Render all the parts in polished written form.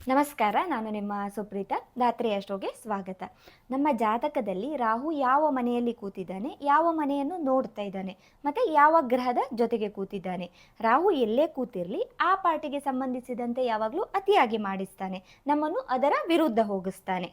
ನಮಸ್ಕಾರ, ನಾನು ನಿಮ್ಮ ಸುಪ್ರೀತಾ. ಧಾತ್ರಿ ಅಷ್ಟೋಗೆ ಸ್ವಾಗತ. ನಮ್ಮ ಜಾತಕದಲ್ಲಿ ರಾಹು ಯಾವ ಮನೆಯಲ್ಲಿ ಕೂತಿದ್ದಾನೆ, ಯಾವ ಮನೆಯನ್ನು ನೋಡ್ತಾ ಇದ್ದಾನೆ, ಮತ್ತು ಯಾವ ಗ್ರಹದ ಜೊತೆಗೆ ಕೂತಿದ್ದಾನೆ, ರಾಹು ಎಲ್ಲೇ ಕೂತಿರಲಿ ಆ ಪಾರ್ಟಿಗೆ ಸಂಬಂಧಿಸಿದಂತೆ ಯಾವಾಗಲೂ ಅತಿಯಾಗಿ ಮಾಡಿಸ್ತಾನೆ, ನಮ್ಮನ್ನು ಅದರ ವಿರುದ್ಧ ಹೋಗಿಸ್ತಾನೆ.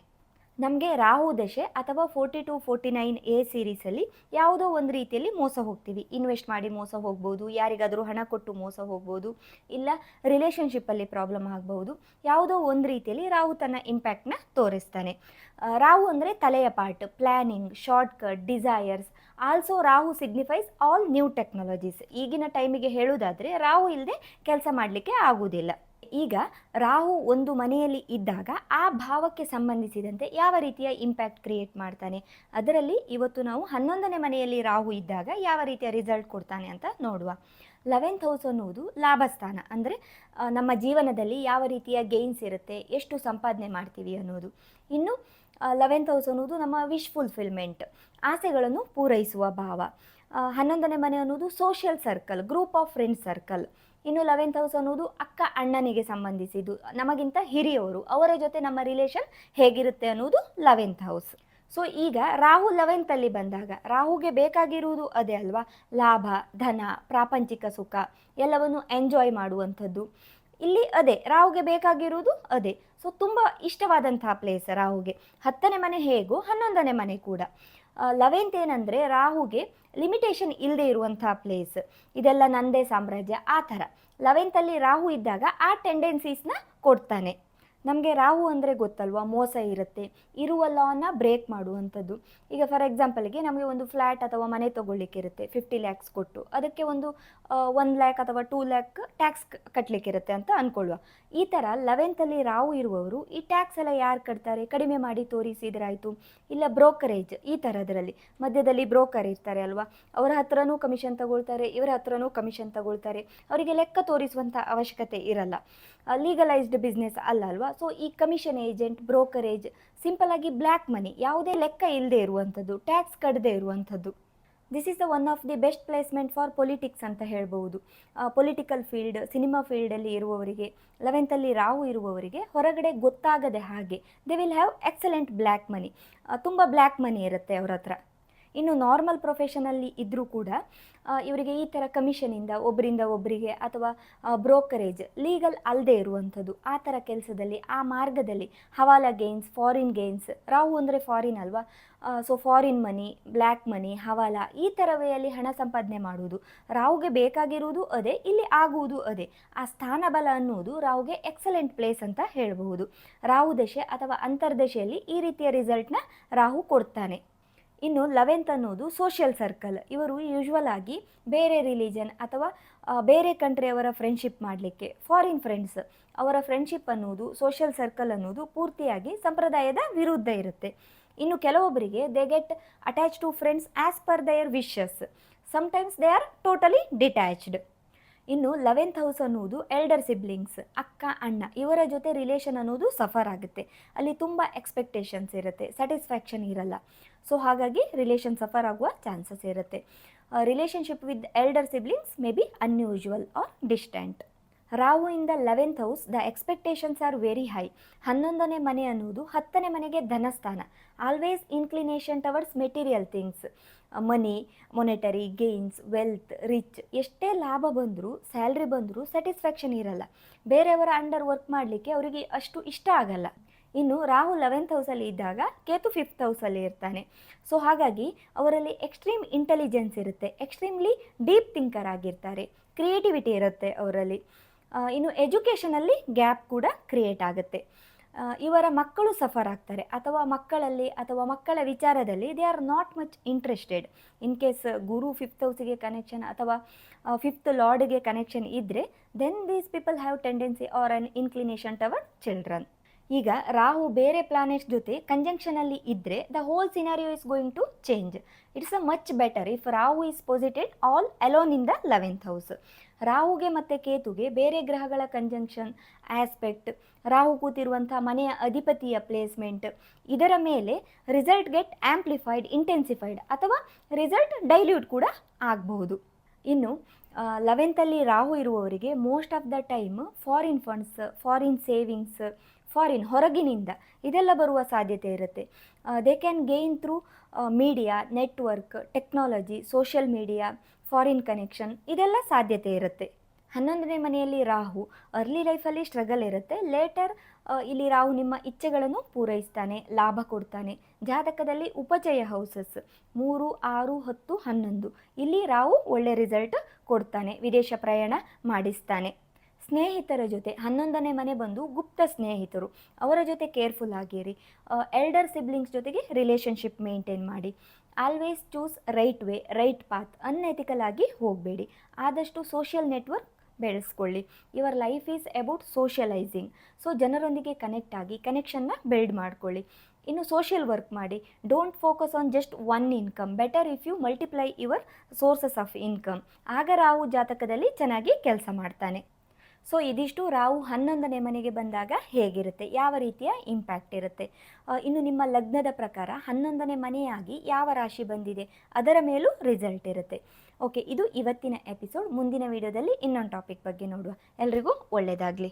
ನಮಗೆ ರಾಹು ದಶೆ ಅಥವಾ 42-49 ಎ ಸೀರೀಸಲ್ಲಿ ಯಾವುದೋ ಒಂದು ರೀತಿಯಲ್ಲಿ ಮೋಸ ಹೋಗ್ತೀವಿ. ಇನ್ವೆಸ್ಟ್ ಮಾಡಿ ಮೋಸ ಹೋಗ್ಬೋದು, ಯಾರಿಗಾದರೂ ಹಣ ಕೊಟ್ಟು ಮೋಸ ಹೋಗ್ಬೋದು, ಇಲ್ಲ ರಿಲೇಷನ್ಶಿಪ್ಪಲ್ಲಿ ಪ್ರಾಬ್ಲಮ್ ಆಗ್ಬೋದು. ಯಾವುದೋ ಒಂದು ರೀತಿಯಲ್ಲಿ ರಾಹು ತನ್ನ ಇಂಪ್ಯಾಕ್ಟ್ನ ತೋರಿಸ್ತಾನೆ. ರಾಹು ಅಂದರೆ ತಲೆಯ part, planning, shortcut, desires. Also Rahu signifies all new technologies. ಈಗಿನ ಟೈಮಿಗೆ ಹೇಳುವುದಾದರೆ ರಾಹು ಇಲ್ಲದೆ ಕೆಲಸ ಮಾಡಲಿಕ್ಕೆ ಆಗುವುದಿಲ್ಲ. ಈಗ ರಾಹು ಒಂದು ಮನೆಯಲ್ಲಿ ಇದ್ದಾಗ ಆ ಭಾವಕ್ಕೆ ಸಂಬಂಧಿಸಿದಂತೆ ಯಾವ ರೀತಿಯ ಇಂಪ್ಯಾಕ್ಟ್ ಕ್ರಿಯೇಟ್ ಮಾಡ್ತಾನೆ, ಅದರಲ್ಲಿ ಇವತ್ತು ನಾವು 11ನೇ ಮನೆಯಲ್ಲಿ ರಾಹು ಇದ್ದಾಗ ಯಾವ ರೀತಿಯ ರಿಸಲ್ಟ್ ಕೊಡ್ತಾನೆ ಅಂತ ನೋಡುವ. 11th ಹೌಸ್ ಅನ್ನುವುದು ಲಾಭಸ್ಥಾನ, ಅಂದರೆ ನಮ್ಮ ಜೀವನದಲ್ಲಿ ಯಾವ ರೀತಿಯ ಗೇನ್ಸ್ ಇರುತ್ತೆ, ಎಷ್ಟು ಸಂಪಾದನೆ ಮಾಡ್ತೀವಿ ಅನ್ನೋದು. ಇನ್ನು 11th ಹೌಸ್ ಅನ್ನೋದು ನಮ್ಮ ವಿಶ್ ಫುಲ್ಫಿಲ್ಮೆಂಟ್, ಆಸೆಗಳನ್ನು ಪೂರೈಸುವ ಭಾವ. 11ನೇ ಮನೆ ಅನ್ನೋದು social circle, group of friends circle. ಇನ್ನು 11th ಹೌಸ್ ಅನ್ನೋದು ಅಕ್ಕ ಅಣ್ಣನಿಗೆ ಸಂಬಂಧಿಸಿದ್ದು, ನಮಗಿಂತ ಹಿರಿಯವರು, ಅವರ ಜೊತೆ ನಮ್ಮ ರಿಲೇಷನ್ ಹೇಗಿರುತ್ತೆ ಅನ್ನೋದು 11th ಹೌಸ್. ಸೊ ಈಗ ರಾಹು 11th ಬಂದಾಗ ರಾಹುಗೆ ಬೇಕಾಗಿರುವುದು ಅದೇ ಅಲ್ವಾ, ಲಾಭ, ಧನ, ಪ್ರಾಪಂಚಿಕ ಸುಖ, ಎಲ್ಲವನ್ನು ಎಂಜಾಯ್ ಮಾಡುವಂಥದ್ದು. ಇಲ್ಲಿ ಅದೇ ರಾಹುಗೆ ಬೇಕಾಗಿರುವುದು ಅದೇ. ಸೊ ತುಂಬ ಇಷ್ಟವಾದಂತಹ ಪ್ಲೇಸ್ ರಾಹುಗೆ. 10ನೇ ಮನೆ ಹೇಗೋ 11ನೇ ಮನೆ ಕೂಡ. 11th ಏನಂದರೆ ರಾಹುಗೆ ಲಿಮಿಟೇಷನ್ ಇಲ್ಲದೆ ಇರುವಂಥ ಪ್ಲೇಸ್, ಇದೆಲ್ಲ ನಂದೇ ಸಾಮ್ರಾಜ್ಯ ಆ ಥರ. 11th ರಾಹು ಇದ್ದಾಗ ಆ ಟೆಂಡೆನ್ಸೀಸ್ನ ಕೊಡ್ತಾನೆ. ನಮಗೆ ರಾಹು ಅಂದರೆ ಗೊತ್ತಲ್ವ, ಮೋಸ ಇರುತ್ತೆ, ಇರುವ ಲಾನ ಬ್ರೇಕ್ ಮಾಡುವಂಥದ್ದು. ಈಗ ಫಾರ್ ಎಕ್ಸಾಂಪಲ್ಗೆ ನಮಗೆ ಒಂದು ಫ್ಲ್ಯಾಟ್ ಅಥವಾ ಮನೆ ತೊಗೊಳ್ಲಿಕ್ಕಿರುತ್ತೆ 50 lakhs ಕೊಟ್ಟು, ಅದಕ್ಕೆ ಒಂದು 1 lakh ಅಥವಾ 2 lakh ಟ್ಯಾಕ್ಸ್ ಕಟ್ಟಲಿಕ್ಕಿರುತ್ತೆ ಅಂತ ಅಂದ್ಕೊಳ್ಳುವ. ಈ ಥರ 11th ರಾಹು ಇರುವವರು ಈ ಟ್ಯಾಕ್ಸ್ ಎಲ್ಲ ಯಾರು ಕಟ್ತಾರೆ, ಕಡಿಮೆ ಮಾಡಿ ತೋರಿಸಿದ್ರಾಯಿತು, ಇಲ್ಲ ಬ್ರೋಕರೇಜ್ ಈ ಥರದ್ರಲ್ಲಿ ಮಧ್ಯದಲ್ಲಿ ಬ್ರೋಕರ್ ಇರ್ತಾರೆ ಅಲ್ವಾ, ಅವರ ಹತ್ರನೂ ಕಮಿಷನ್ ತಗೊಳ್ತಾರೆ, ಇವರ ಹತ್ರನೂ ಕಮಿಷನ್ ತಗೊಳ್ತಾರೆ, ಅವರಿಗೆ ಲೆಕ್ಕ ತೋರಿಸುವಂಥ ಅವಶ್ಯಕತೆ ಇರಲ್ಲ, ಲೀಗಲೈಸ್ಡ್ ಬಿಸ್ನೆಸ್ ಅಲ್ಲ ಅಲ್ವಾ. ಸೊ ಈ ಕಮಿಷನ್ ಏಜೆಂಟ್, ಬ್ರೋಕರೇಜ್, ಸಿಂಪಲ್ ಆಗಿ ಬ್ಲ್ಯಾಕ್ ಮನಿ, ಯಾವುದೇ ಲೆಕ್ಕ ಇಲ್ಲದೆ ಇರುವಂಥದ್ದು, ಟ್ಯಾಕ್ಸ್ ಕಟ್ಟದೆ ಇರುವಂಥದ್ದು. This is the one of the best placement for politics ಅಂತ ಹೇಳ್ಬೋದು. ಪೊಲಿಟಿಕಲ್ ಫೀಲ್ಡ್, ಸಿನಿಮಾ ಫೀಲ್ಡಲ್ಲಿ ಇರುವವರಿಗೆ, 11th ರಾಹು ಇರುವವರಿಗೆ ಹೊರಗಡೆ ಗೊತ್ತಾಗದೆ ಹಾಗೆ they will have excellent black money, ತುಂಬ ಬ್ಲ್ಯಾಕ್ ಮನಿ ಇರುತ್ತೆ ಅವ್ರ ಹತ್ರ. ಇನ್ನು ನಾರ್ಮಲ್ ಪ್ರೊಫೆಷನಲ್ಲಿ ಇದ್ದರೂ ಕೂಡ ಇವರಿಗೆ ಈ ಥರ ಕಮಿಷನಿಂದ ಒಬ್ಬರಿಂದ ಒಬ್ಬರಿಗೆ ಅಥವಾ ಬ್ರೋಕರೇಜ್, ಲೀಗಲ್ ಅಲ್ಲದೆ ಇರುವಂಥದ್ದು ಆ ಥರ ಕೆಲಸದಲ್ಲಿ, ಆ ಮಾರ್ಗದಲ್ಲಿ ಹವಾಲಾ ಗೇನ್ಸ್, ಫಾರಿನ್ ಗೇನ್ಸ್, ರಾಹು ಅಂದರೆ ಫಾರಿನ್ ಅಲ್ವಾ, ಸೊ ಫಾರಿನ್ ಮನಿ, ಬ್ಲ್ಯಾಕ್ ಮನಿ, ಹವಾಲಾ ಈ ಥರ ವೇಯಲ್ಲಿ ಹಣ ಸಂಪಾದನೆ ಮಾಡುವುದು ರಾಹುಗೆ ಬೇಕಾಗಿರುವುದು ಅದೇ, ಇಲ್ಲಿ ಆಗುವುದು ಅದೇ. ಆ ಸ್ಥಾನಬಲ ಅನ್ನುವುದು ರಾಹುಗೆ ಎಕ್ಸಲೆಂಟ್ ಪ್ಲೇಸ್ ಅಂತ ಹೇಳಬಹುದು. ರಾಹು ದಶೆ ಅಥವಾ ಅಂತರ್ದಶೆಯಲ್ಲಿ ಈ ರೀತಿಯ ರಿಸಲ್ಟ್ನ ರಾಹು ಕೊಡ್ತಾನೆ. ಇನ್ನು 11th ಅನ್ನೋದು ಸೋಷಿಯಲ್ ಸರ್ಕಲ್. ಇವರು ಯೂಶ್ವಲ್ ಆಗಿ ಬೇರೆ ರಿಲಿಜನ್ ಅಥವಾ ಬೇರೆ ಕಂಟ್ರಿಯವರ ಫ್ರೆಂಡ್ಶಿಪ್ ಮಾಡಲಿಕ್ಕೆ, ಫಾರಿನ್ ಫ್ರೆಂಡ್ಸ್ ಅವರ ಫ್ರೆಂಡ್ಶಿಪ್ ಅನ್ನೋದು, ಸೋಷಿಯಲ್ ಸರ್ಕಲ್ ಅನ್ನೋದು ಪೂರ್ತಿಯಾಗಿ ಸಂಪ್ರದಾಯದ ವಿರುದ್ಧ ಇರುತ್ತೆ. ಇನ್ನು ಕೆಲವೊಬ್ಬರಿಗೆ they get attach to friends as per their wishes, sometimes they are totally detached. ಇನ್ನು 11th ಹೌಸ್ ಅನ್ನೋದು ಎಲ್ಡರ್ ಸಿಬ್ಲಿಂಗ್ಸ್, ಅಕ್ಕ ಅಣ್ಣ, ಇವರ ಜೊತೆ ರಿಲೇಷನ್ ಅನ್ನೋದು ಸಫರ್ ಆಗುತ್ತೆ. ಅಲ್ಲಿ ತುಂಬ ಎಕ್ಸ್ಪೆಕ್ಟೇಷನ್ಸ್ ಇರುತ್ತೆ, ಸ್ಯಾಟಿಸ್ಫ್ಯಾಕ್ಷನ್ ಇರಲ್ಲ. ಸೊ ಹಾಗಾಗಿ ರಿಲೇಷನ್ ಸಫರ್ ಆಗುವ ಚಾನ್ಸಸ್ ಇರುತ್ತೆ. Relationship with elder siblings may be unusual or distant. Rahu in the 11th house the expectations are very high. 11ನೇ ಮನೆ ಅನ್ನೋದು 10ನೇ ಮನೆಗೆ ಧನಸ್ಥಾನ. Always inclination towards material things, money, monetary gains, wealth, rich. ಎಷ್ಟೇ ಲಾಭ ಬಂದರೂ, ಸ್ಯಾಲ್ರಿ ಬಂದರೂ ಸ್ಯಾಟಿಸ್ಫ್ಯಾಕ್ಷನ್ ಇರಲ್ಲ. ಬೇರೆಯವರ ಅಂಡರ್ ವರ್ಕ್ ಮಾಡಲಿಕ್ಕೆ ಅವರಿಗೆ ಅಷ್ಟು ಇಷ್ಟ ಆಗಲ್ಲ. ಇನ್ನು ರಾಹು 11th ಹೌಸಲ್ಲಿ ಇದ್ದಾಗ ಕೇತು 5th ಹೌಸಲ್ಲಿ ಇರ್ತಾನೆ. ಸೊ ಹಾಗಾಗಿ ಅವರಲ್ಲಿ ಎಕ್ಸ್ಟ್ರೀಮ್ ಇಂಟೆಲಿಜೆನ್ಸ್ ಇರುತ್ತೆ, ಎಕ್ಸ್ಟ್ರೀಮ್ಲಿ ಡೀಪ್ ಥಿಂಕರ್ ಆಗಿರ್ತಾರೆ, ಕ್ರಿಯೇಟಿವಿಟಿ ಇರುತ್ತೆ ಅವರಲ್ಲಿ. ಇನ್ನು ಎಜುಕೇಷನಲ್ಲಿ ಗ್ಯಾಪ್ ಕೂಡ ಕ್ರಿಯೇಟ್ ಆಗುತ್ತೆ. ಇವರ ಮಕ್ಕಳು ಸಫರ್ ಆಗ್ತಾರೆ, ಅಥವಾ ಮಕ್ಕಳಲ್ಲಿ ಅಥವಾ ಮಕ್ಕಳ ವಿಚಾರದಲ್ಲಿ they are not much interested. In case Guru 5th ಹೌಸಿಗೆ ಕನೆಕ್ಷನ್ ಅಥವಾ 5th ಲಾರ್ಡ್ಗೆ ಕನೆಕ್ಷನ್ ಇದ್ದರೆ then these people have tendency or an inclination toward children. ಈಗ ರಾಹು ಬೇರೆ ಪ್ಲಾನೆಟ್ಸ್ ಜೊತೆ ಕಂಜಂಕ್ಷನಲ್ಲಿ ಇದ್ದರೆ the whole scenario is going to change. It's a much better if Rahu is posited all alone in the 11th house. ರಾಹುಗೆ ಮತ್ತು ಕೇತುಗೆ ಬೇರೆ ಗ್ರಹಗಳ ಕಂಜಂಕ್ಷನ್, ಆಸ್ಪೆಕ್ಟ್, ರಾಹು ಕೂತಿರುವಂಥ ಮನೆಯ ಅಧಿಪತಿಯ ಪ್ಲೇಸ್ಮೆಂಟ್, ಇದರ ಮೇಲೆ ರಿಸಲ್ಟ್ ಗೆಟ್ ಆ್ಯಂಪ್ಲಿಫೈಡ್, ಇಂಟೆನ್ಸಿಫೈಡ್, ಅಥವಾ ರಿಸಲ್ಟ್ ಡೈಲ್ಯೂಟ್ ಕೂಡ ಆಗಬಹುದು. ಇನ್ನು 11th ರಾಹು ಇರುವವರಿಗೆ most of the time foreign funds, foreign savings, foreign ಹೊರಗಿನಿಂದ ಇದೆಲ್ಲ ಬರುವ ಸಾಧ್ಯತೆ ಇರುತ್ತೆ. They can gain through media, network, technology, social media, foreign connection ಇದೆಲ್ಲ ಸಾಧ್ಯತೆ ಇರುತ್ತೆ. 11ನೇ ಮನೆಯಲ್ಲಿ ರಾಹು ಅರ್ಲಿ ಲೈಫಲ್ಲಿ ಸ್ಟ್ರಗಲ್ ಇರುತ್ತೆ. ಲೇಟರ್ ಇಲ್ಲಿ ರಾಹು ನಿಮ್ಮ ಇಚ್ಛೆಗಳನ್ನು ಪೂರೈಸ್ತಾನೆ, ಲಾಭ ಕೊಡ್ತಾನೆ. ಜಾತಕದಲ್ಲಿ ಉಪಚಯ ಹೌಸಸ್ 3, 6, 10, 11 ಇಲ್ಲಿ ರಾಹು ಒಳ್ಳೆ ರಿಸಲ್ಟ್ ಕೊಡ್ತಾನೆ, ವಿದೇಶ ಪ್ರಯಾಣ ಮಾಡಿಸ್ತಾನೆ. ಸ್ನೇಹಿತರ ಜೊತೆ 11ನೇ ಮನೆ ಬಂದು ಗುಪ್ತ ಸ್ನೇಹಿತರು, ಅವರ ಜೊತೆ ಕೇರ್ಫುಲ್ ಆಗಿರಿ. ಎಲ್ಡರ್ ಸಿಬ್ಲಿಂಗ್ಸ್ ಜೊತೆಗೆ ರಿಲೇಷನ್ಶಿಪ್ ಮೇಂಟೈನ್ ಮಾಡಿ. Always choose right way, right path, unethical ಆಗಿ ಹೋಗಬೇಡಿ. ಆದಷ್ಟು ಸೋಷಿಯಲ್ ನೆಟ್ವರ್ಕ್ ಬೆಳೆಸ್ಕೊಳ್ಳಿ. Your life is about socialising. So ಜನರೊಂದಿಗೆ ಕನೆಕ್ಟ್ ಆಗಿ ಕನೆಕ್ಷನ್ನ ಬಿಲ್ಡ್ ಮಾಡ್ಕೊಳ್ಳಿ. ಇನ್ನು ಸೋಷಿಯಲ್ ವರ್ಕ್ ಮಾಡಿ. Don't focus on just one income, better if you multiply your sources of income. ಆಗ ರಾಹು ಜಾತಕದಲ್ಲಿ ಚೆನ್ನಾಗಿ ಕೆಲಸ ಮಾಡ್ತಾನೆ. ಸೊ ಇದಿಷ್ಟು ರಾಹು 11ನೇ ಮನೆಗೆ ಬಂದಾಗ ಹೇಗಿರುತ್ತೆ, ಯಾವ ರೀತಿಯ ಇಂಪ್ಯಾಕ್ಟ್ ಇರುತ್ತೆ. ಇನ್ನು ನಿಮ್ಮ ಲಗ್ನದ ಪ್ರಕಾರ 11ನೇ ಮನೆಯಾಗಿ ಯಾವ ರಾಶಿ ಬಂದಿದೆ ಅದರ ಮೇಲೂ ರಿಸಲ್ಟ್ ಇರುತ್ತೆ. ಓಕೆ, ಇದು ಇವತ್ತಿನ ಎಪಿಸೋಡ್. ಮುಂದಿನ ವಿಡಿಯೋದಲ್ಲಿ ಇನ್ನೊಂದು ಟಾಪಿಕ್ ಬಗ್ಗೆ ನೋಡುವ. ಎಲ್ರಿಗೂ ಒಳ್ಳೆಯದಾಗಲಿ.